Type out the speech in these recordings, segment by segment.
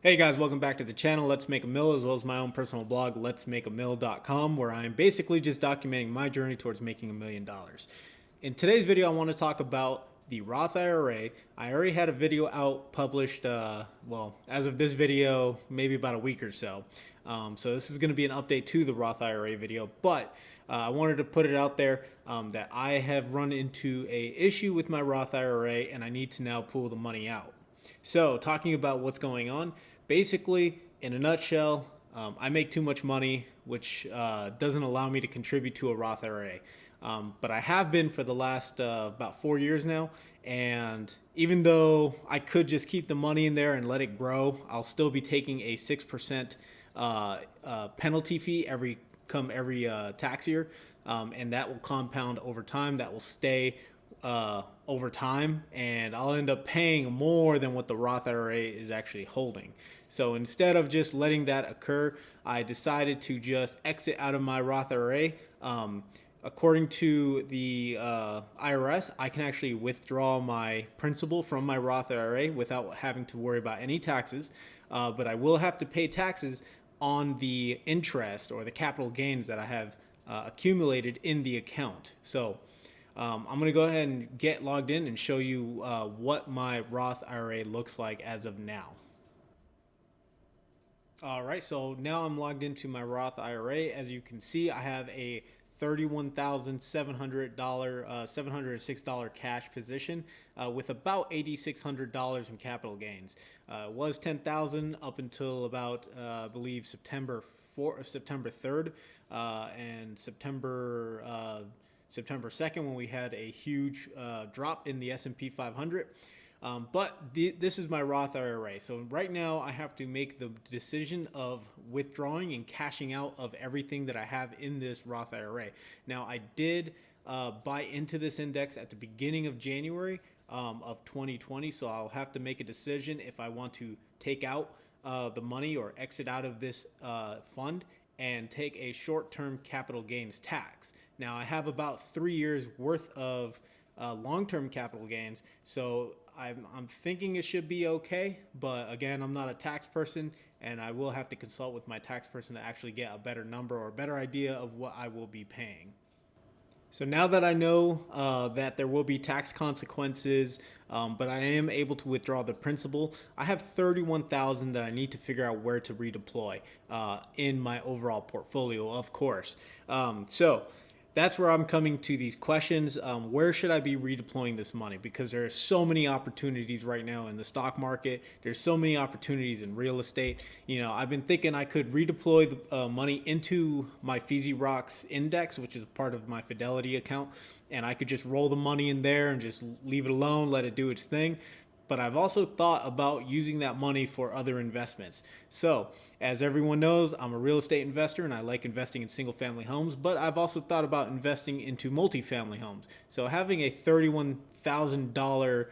Hey guys, welcome back to the channel Let's Make a Mill, as well as my own personal blog letsmakeamill.com, where I'm basically just documenting my journey towards making $1 million. In today's video, I want to talk about the Roth IRA. I already had a video out published, well, as of this video, maybe about a week or so. So this is going to be an update to the Roth IRA video, but I wanted to put it out there that I have run into an issue with my Roth IRA and I need to now pull the money out. So talking about what's going on, basically, in a nutshell, I make too much money, which doesn't allow me to contribute to a Roth IRA. But I have been for the last about 4 years now. And even though I could just keep the money in there and let it grow, I'll still be taking a 6% penalty fee every tax year. And that will compound over time. That will stay over time, and I'll end up paying more than what the Roth IRA is actually holding. So instead of just letting that occur, I decided to just exit out of my Roth IRA. According to the IRS, I can actually withdraw my principal from my Roth IRA without having to worry about any taxes, but I will have to pay taxes on the interest or the capital gains that I have accumulated in the account. So I'm going to go ahead and get logged in and show you what my Roth IRA looks like as of now. All right, so now I'm logged into my Roth IRA. As you can see, I have a $31,706 cash position with about $8,600 in capital gains. It was $10,000 up until about I believe September 3rd and September 2nd, when we had a huge drop in the S&P 500. But this is my Roth IRA. So right now I have to make the decision of withdrawing and cashing out of everything that I have in this Roth IRA. Now, I did buy into this index at the beginning of January of 2020. So I'll have to make a decision if I want to take out the money or exit out of this fund and take a short-term capital gains tax. Now, I have about 3 years worth of long-term capital gains, so I'm thinking it should be okay, but again, I'm not a tax person, and I will have to consult with my tax person to actually get a better number or a better idea of what I will be paying. So now that I know that there will be tax consequences, but I am able to withdraw the principal, I have $31,000 that I need to figure out where to redeploy in my overall portfolio, of course. So that's where I'm coming to these questions. Where should I be redeploying this money? Because there are so many opportunities right now in the stock market. There's so many opportunities in real estate. You know, I've been thinking I could redeploy the money into my Feezy Rocks index, which is part of my Fidelity account, and I could just roll the money in there and just leave it alone, let it do its thing. But I've also thought about using that money for other investments. So, as everyone knows, I'm a real estate investor and I like investing in single family homes, but I've also thought about investing into multifamily homes. So having a $31,000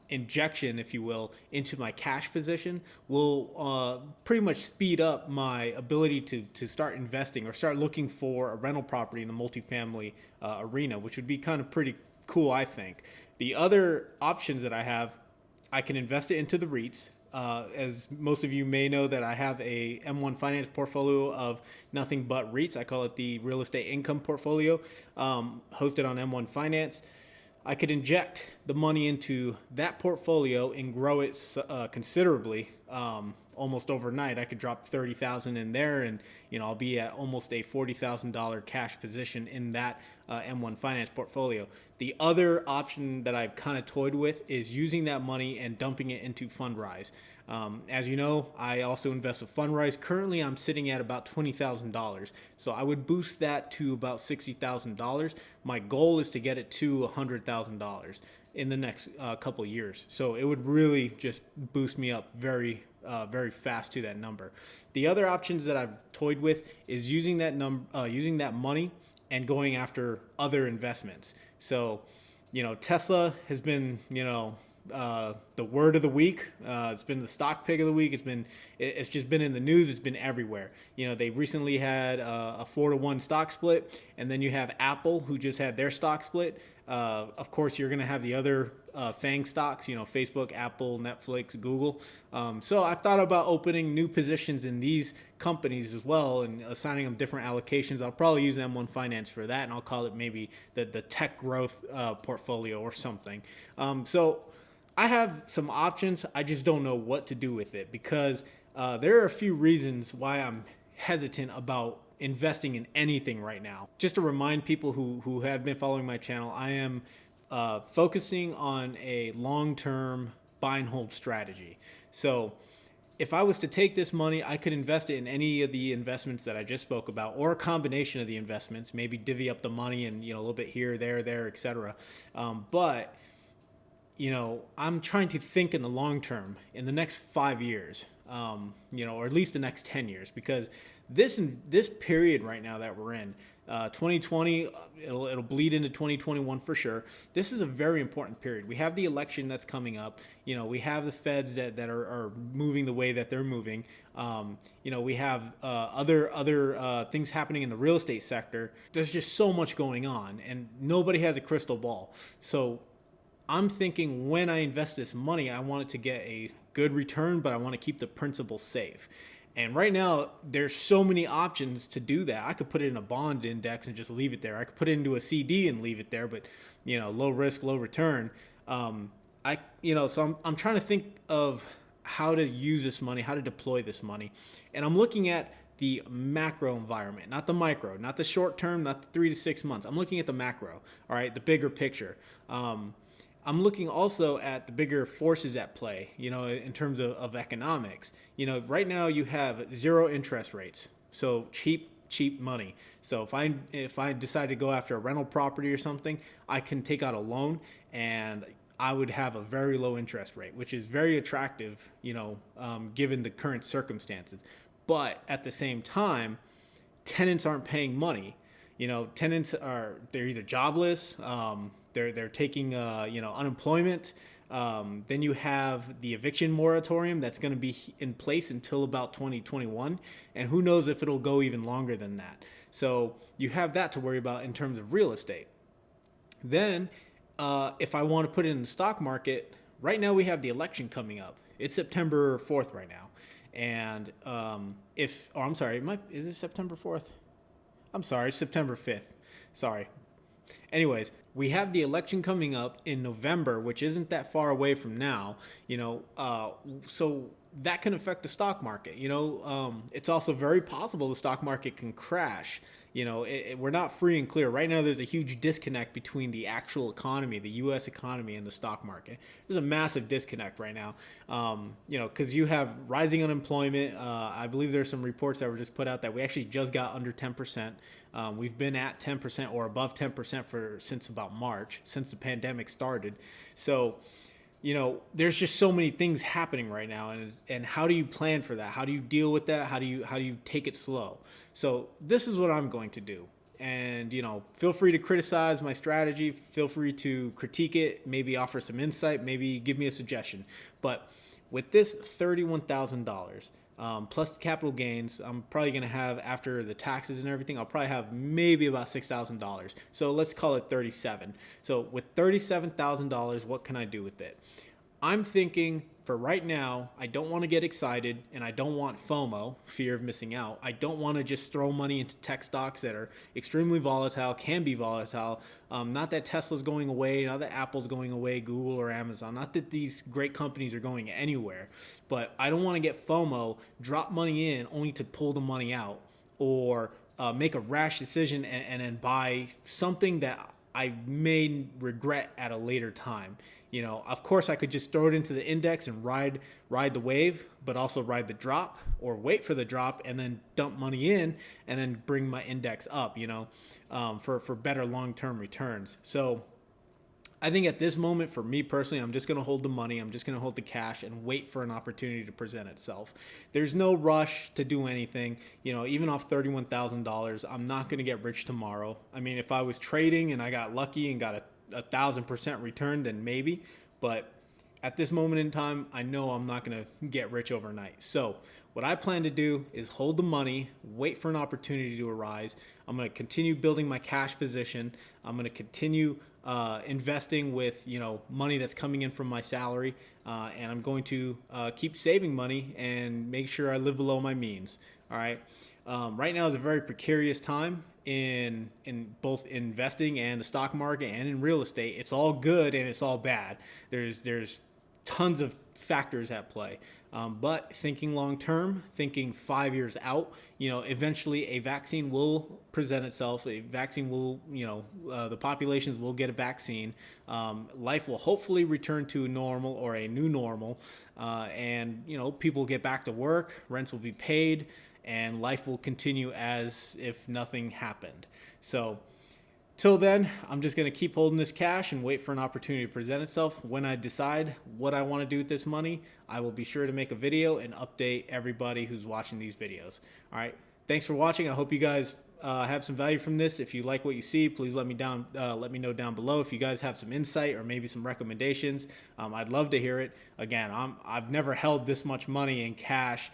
injection, if you will, into my cash position will pretty much speed up my ability to start investing or start looking for a rental property in the multifamily arena, which would be kind of pretty cool, I think. The other options that I have, I can invest it into the REITs. As most of you may know, that I have a M1 Finance portfolio of nothing but REITs. I call it the Real Estate Income Portfolio, hosted on M1 Finance. I could inject the money into that portfolio and grow it considerably. Almost overnight, I could drop $30,000 in there, and I'll be at almost a $40,000 cash position in that M1 Finance portfolio. The other option that I've kind of toyed with is using that money and dumping it into Fundrise. As you know, I also invest with Fundrise. Currently, I'm sitting at about $20,000, so I would boost that to about $60,000. My goal is to get it to $100,000 in the next couple of years. So it would really just boost me up very fast to that number. The other options that I've toyed with is using that money and going after other investments. So, Tesla has been, the word of the week. It's been the stock pick of the week. It's just been in the news. It's been everywhere. They recently had a 4-to-1 stock split, and then you have Apple, who just had their stock split. Of course, you're going to have the other FANG stocks, Facebook, Apple, Netflix, Google. So I thought about opening new positions in these companies as well and assigning them different allocations. I'll probably use M1 Finance for that, and I'll call it maybe the tech growth portfolio or something. So I have some options. I just don't know what to do with it because there are a few reasons why I'm hesitant about investing in anything right now. Just to remind people who have been following my channel, I am focusing on a long-term buy and hold strategy. So if I was to take this money, I could invest it in any of the investments that I just spoke about, or a combination of the investments, maybe divvy up the money and, a little bit here, there, etc. But I'm trying to think in the long term, in the next 5 years, or at least the next 10 years, because this period right now that we're in, 2020, it'll bleed into 2021 for sure. This is a very important period. We have the election that's coming up. We have the feds that are moving the way that they're moving. We have other things happening in the real estate sector. There's just so much going on, and nobody has a crystal ball. So I'm thinking when I invest this money, I want it to get a good return, but I want to keep the principal safe. And right now, there's so many options to do that. I could put it in a bond index and just leave it there. I could put it into a CD and leave it there, but low risk, low return. So I'm trying to think of how to use this money, how to deploy this money, and I'm looking at the macro environment, not the micro, not the short term, not the 3 to 6 months. I'm looking at the macro. All right, the bigger picture. I'm looking also at the bigger forces at play, in terms of economics. Right now you have zero interest rates, so cheap money. So if I decide to go after a rental property or something, I can take out a loan and I would have a very low interest rate, which is very attractive, given the current circumstances. But at the same time, tenants aren't paying money. Tenants they're either jobless, they're taking unemployment. Then you have the eviction moratorium that's going to be in place until about 2021, and who knows if it'll go even longer than that. So you have that to worry about in terms of real estate. Then if I want to put it in the stock market, right now we have the election coming up. It's September 4th right now, and is it September 4th? I'm sorry, it's September 5th. Sorry. Anyways, we have the election coming up in November, which isn't that far away from now, so that can affect the stock market. It's also very possible the stock market can crash. We're not free and clear. Right now, there's a huge disconnect between the actual economy, the U.S. economy, and the stock market. There's a massive disconnect right now, because you have rising unemployment. I believe there's some reports that were just put out that we actually just got under 10%. We've been at 10% or above 10% since about March, since the pandemic started. So, there's just so many things happening right now, and how do you plan for that? How do you deal with that? How do you take it slow? So this is what I'm going to do. And, feel free to criticize my strategy. Feel free to critique it, maybe offer some insight, maybe give me a suggestion. But with this $31,000 plus the capital gains, I'm probably going to have, after the taxes and everything, I'll probably have maybe about $6,000. So let's call it 37. So with $37,000, what can I do with it? I'm thinking for right now, I don't want to get excited, and I don't want FOMO, fear of missing out. I don't want to just throw money into tech stocks that are extremely volatile, can be volatile. Not that Tesla's going away, not that Apple's going away, Google or Amazon, not that these great companies are going anywhere, but I don't want to get FOMO, drop money in only to pull the money out, or make a rash decision and then buy something that I may regret at a later time. Of course, I could just throw it into the index and ride the wave, but also ride the drop, or wait for the drop and then dump money in and then bring my index up, for better long-term returns. So I think at this moment, for me personally, I'm just going to hold the money. I'm just going to hold the cash and wait for an opportunity to present itself. There's no rush to do anything. Even off $31,000, I'm not going to get rich tomorrow. I mean, if I was trading and I got lucky and got a 1,000% return, then maybe. But at this moment in time, I know I'm not going to get rich overnight. So what I plan to do is hold the money, wait for an opportunity to arise. I'm going to continue building my cash position. I'm going to continue investing with money that's coming in from my salary, and I'm going to keep saving money and make sure I live below my means. All right. Right now is a very precarious time in both investing and the stock market and in real estate. It's all good and it's all bad. There's tons of factors at play. But thinking long term, thinking 5 years out, eventually a vaccine will present itself. A vaccine will, the populations will get a vaccine. Life will hopefully return to normal or a new normal. And people will get back to work, rents will be paid, and life will continue as if nothing happened. So till then, I'm just going to keep holding this cash and wait for an opportunity to present itself. When I decide what I want to do with this money, I will be sure to make a video and update everybody who's watching these videos. All right. Thanks for watching. I hope you guys have some value from this. If you like what you see, please let me know down below. If you guys have some insight or maybe some recommendations, I'd love to hear it. Again, I've never held this much money in cash.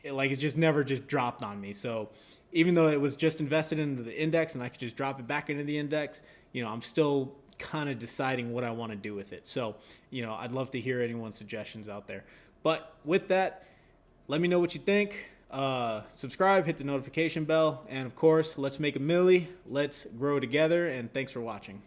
It just never just dropped on me. So even though it was just invested into the index and I could just drop it back into the index, I'm still kind of deciding what I want to do with it. So, I'd love to hear anyone's suggestions out there. But with that, let me know what you think. Subscribe, hit the notification bell, and of course, let's make a milli. Let's grow together, and thanks for watching.